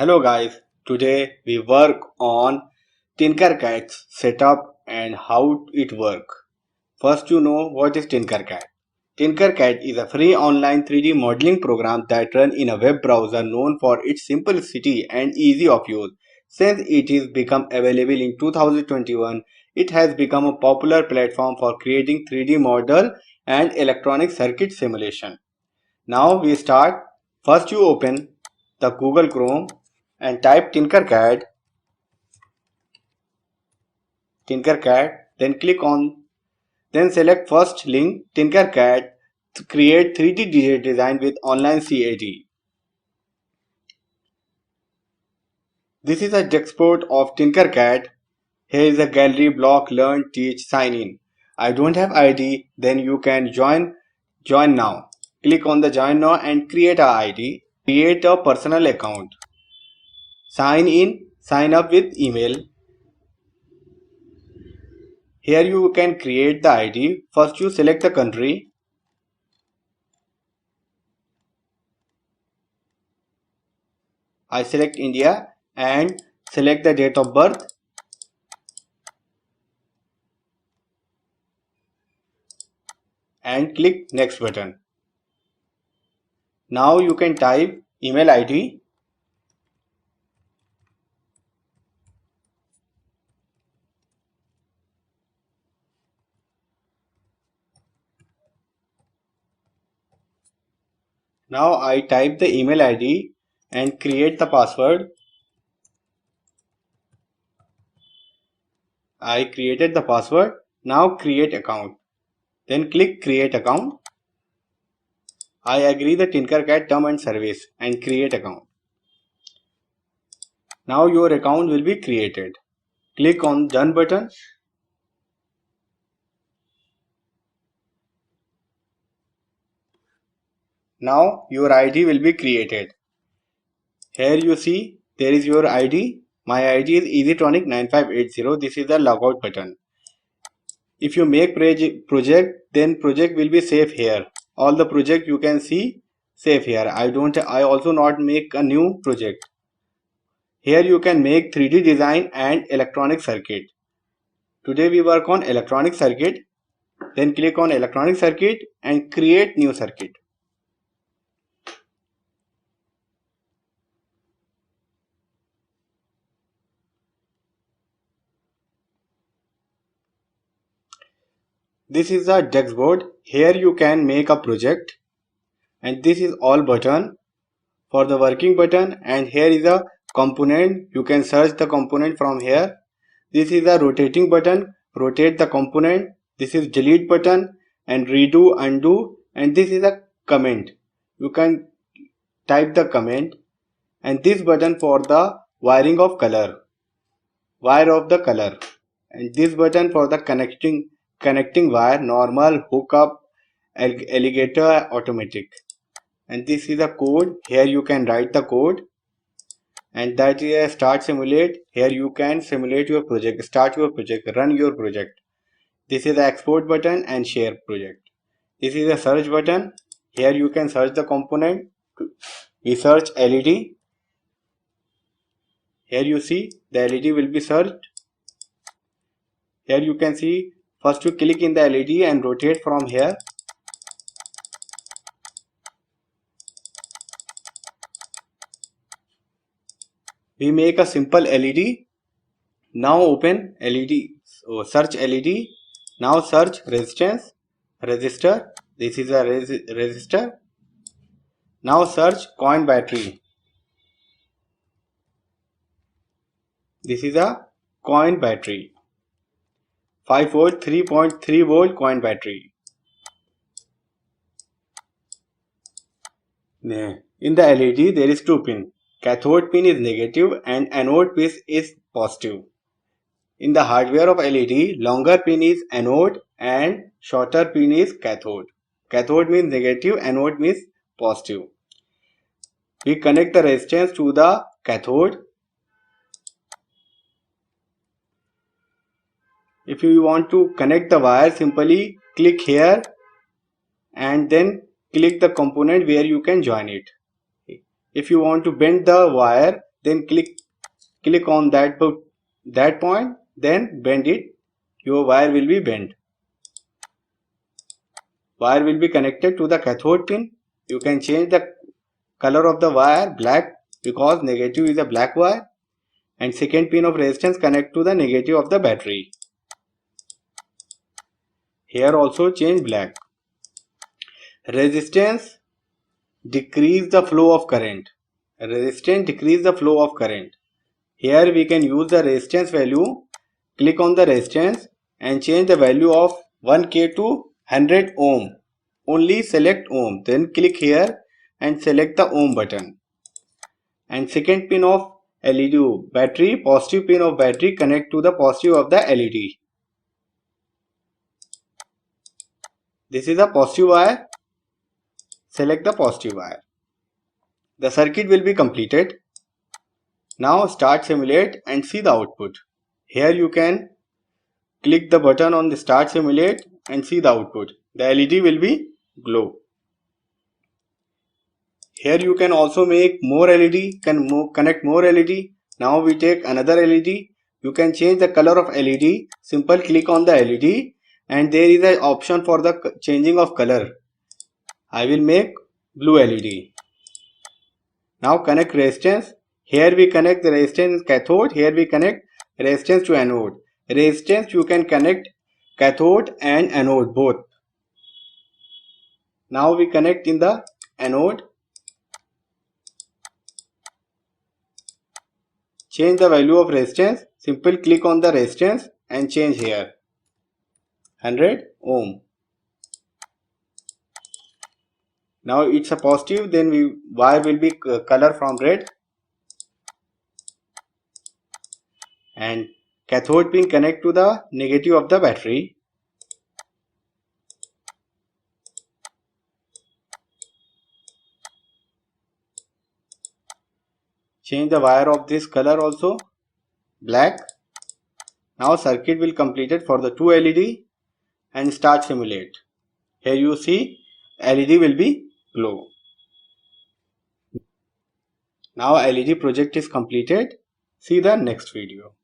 Hello guys, today we work on Tinkercad's setup and how it works. First you know what is Tinkercad. Tinkercad is a free online 3D modeling program that runs in a web browser known for its simplicity and easy of use. Since it is become available in 2021, it has become a popular platform for creating 3D model and electronic circuit simulation. Now we start. First you open the Google Chrome and type Tinkercad, then select first link Tinkercad to create 3D design with online CAD. This is a dashboard of Tinkercad. Here is a gallery block learn teach sign in. I don't have ID, then you can join now. Click on the join now and create a ID. Create a personal account. Sign in, sign up with email. Here you can create the ID. First you select the country. I select India and select the date of birth and click next button. Now you can type email ID. Now I type the email ID and create the password. I created the password. Now create account. Then click create account. I agree the Tinkercad term and service and create account. Now your account will be created. Click on done button. Now your ID will be created. Here you see there is your ID. My ID is EasyTronic9580. This is the logout button. If you make project, then project will be saved here. All the project you can see save here. I also not make a new project. Here you can make 3D design and electronic circuit. Today we work on electronic circuit. Then click on electronic circuit and create new circuit. This is a dashboard. Here you can make a project and this is all button for the working button, and here is a component. You can search the component from here. This is a rotating button, rotate the component. This is delete button and redo, undo, and this is a comment. You can type the comment, and this button for the wiring of color, wire of the color, and this button for the connecting wire, normal, hookup, alligator, automatic. And this is the code. Here you can write the code, and that is a start simulate. Here you can simulate your project, start your project, run your project. This is the export button and share project. This is the search button. Here you can search the component. We search LED. Here you see the LED will be searched. Here you can see first you click in the LED and rotate from here. We make a simple LED. Now open LED. So search LED. Now search resistance, resistor. This is a resistor. Now search coin battery. This is a coin battery. 5 volt, 3.3 volt coin battery. In the LED there is two pin. Cathode pin is negative and anode pin is positive. In the hardware of LED, longer pin is anode and shorter pin is cathode. Cathode means negative, anode means positive. We connect the resistance to the cathode. If you want to connect the wire, simply click here and then click the component where you can join it. If you want to bend the wire, then click on that point, then bend it. Your wire will be bent. Wire will be connected to the cathode pin. You can change the color of the wire black because negative is a black wire, and second pin of resistance connect to the negative of the battery. Here also change black. Resistance decrease the flow of current. Resistance decrease the flow of current. Here we can use the resistance value. Click on the resistance and change the value of 1K to 100 ohm. Only select ohm. Then click here and select the ohm button. And second pin of LED battery, positive pin of battery connect to the positive of the LED. This is a positive wire. Select the positive wire. The circuit will be completed. Now start simulate and see the output. Here you can click the button on the start simulate and see the output. The LED will be glow. Here you can also make more LED, connect more LED. Now we take another LED. You can change the color of LED. Simple click on the LED and there is an option for the changing of color. I will make blue LED. Now connect resistance. Here we connect the resistance cathode. Here we connect resistance to anode. Resistance you can connect cathode and anode both. Now we connect in the anode. Change the value of resistance. Simple click on the resistance and change here 100 ohm. Now it's a positive, then wire will be color from red, and cathode pin connect to the negative of the battery. Change the wire of this color also black. Now circuit will completed for the two LED and start simulate. Here you see LED will be glow. Now LED project is completed. See the next video.